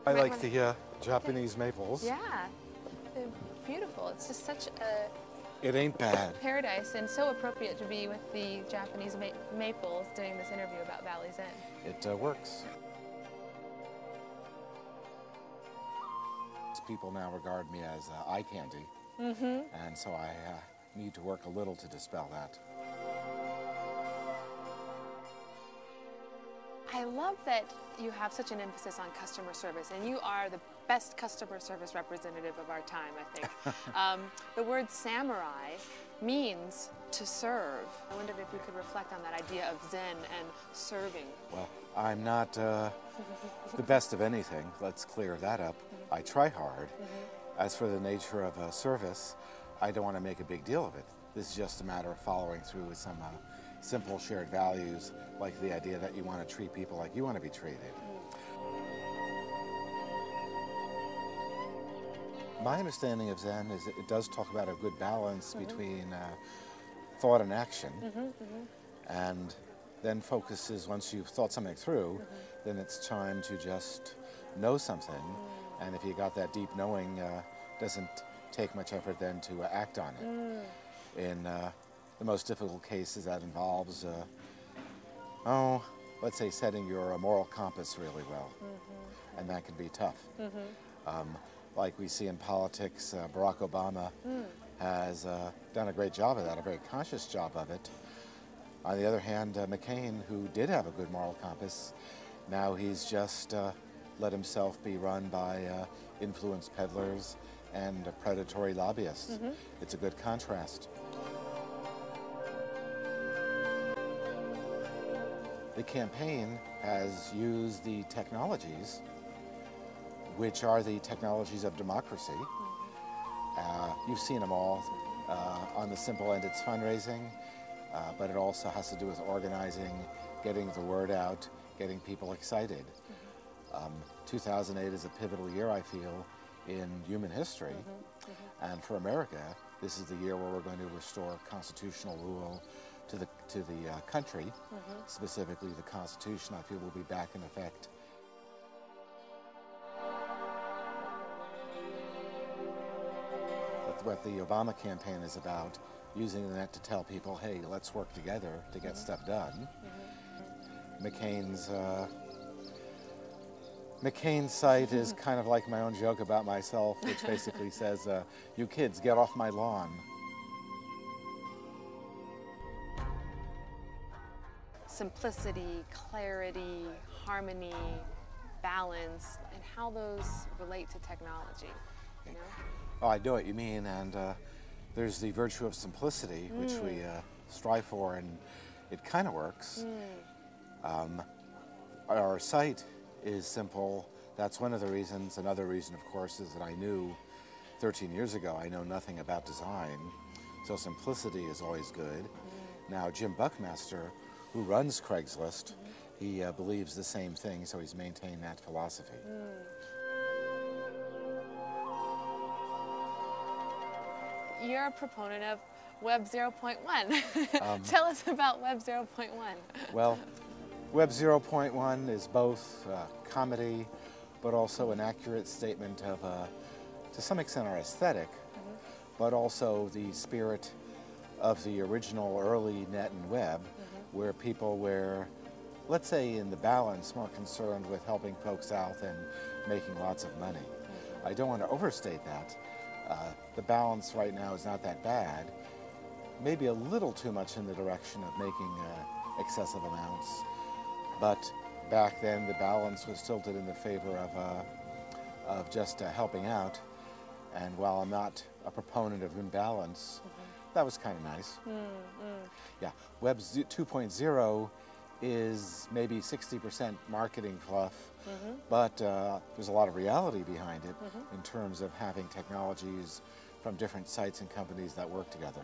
I like the Japanese maples. Yeah, they're beautiful. It's just such a It ain't bad. paradise and so appropriate to be with the Japanese maples doing this interview about Valley's Inn. It works. People now regard me as eye candy, and so I need to work a little to dispel that. I love that you have such an emphasis on customer service, and you are the best customer service representative of our time, I think. The word samurai means to serve. I wondered if you could reflect on that idea of Zen and serving. Well, I'm not the best of anything. Let's clear that up. I try hard. As for the nature of service, I don't want to make a big deal of it. This is just a matter of following through with some simple shared values, like the idea that you want to treat people like you want to be treated. My understanding of Zen is that it does talk about a good balance between thought and action, and then focuses, once you've thought something through, then it's time to just know something, and if you got that deep knowing, doesn't take much effort then to act on it. In the most difficult cases, that involves, let's say setting your moral compass really well, and that can be tough. Like we see in politics, Barack Obama has done a great job of that, a very conscious job of it. On the other hand, McCain, who did have a good moral compass, now he's just let himself be run by influence peddlers and predatory lobbyists. It's a good contrast. The campaign has used the technologies, which are the technologies of democracy. You've seen them all. On the simple end, it's fundraising, but it also has to do with organizing, getting the word out, getting people excited. 2008 is a pivotal year, I feel, in human history. And for America, this is the year where we're going to restore constitutional rule to the country. Specifically, the Constitution, I feel, will be back in effect. That's what the Obama campaign is about, using the net to tell people, hey, let's work together to get stuff done. McCain's site is kind of like my own joke about myself, which basically says, you kids, get off my lawn. Simplicity, clarity, harmony, balance, and how those relate to technology, you know? Oh, I know what you mean, and there's the virtue of simplicity, which we strive for, and it kind of works. Our site is simple. That's one of the reasons. Another reason, of course, is that I knew 13 years ago, I know nothing about design, so simplicity is always good. Now, Jim Buckmaster, who runs Craigslist, he believes the same thing, so he's maintained that philosophy. You're a proponent of Web 0.1. Tell us about Web 0.1. Well, Web 0.1 is both comedy, but also an accurate statement of, to some extent, our aesthetic, but also the spirit of the original early net and web, where people were, let's say in the balance, more concerned with helping folks out than making lots of money. I don't want to overstate that. The balance right now is not that bad, maybe a little too much in the direction of making excessive amounts, but back then the balance was tilted in the favor of just helping out, and while I'm not a proponent of imbalance, that was kind of nice. Yeah, Web 2.0 is maybe 60% marketing fluff, but there's a lot of reality behind it in terms of having technologies from different sites and companies that work together.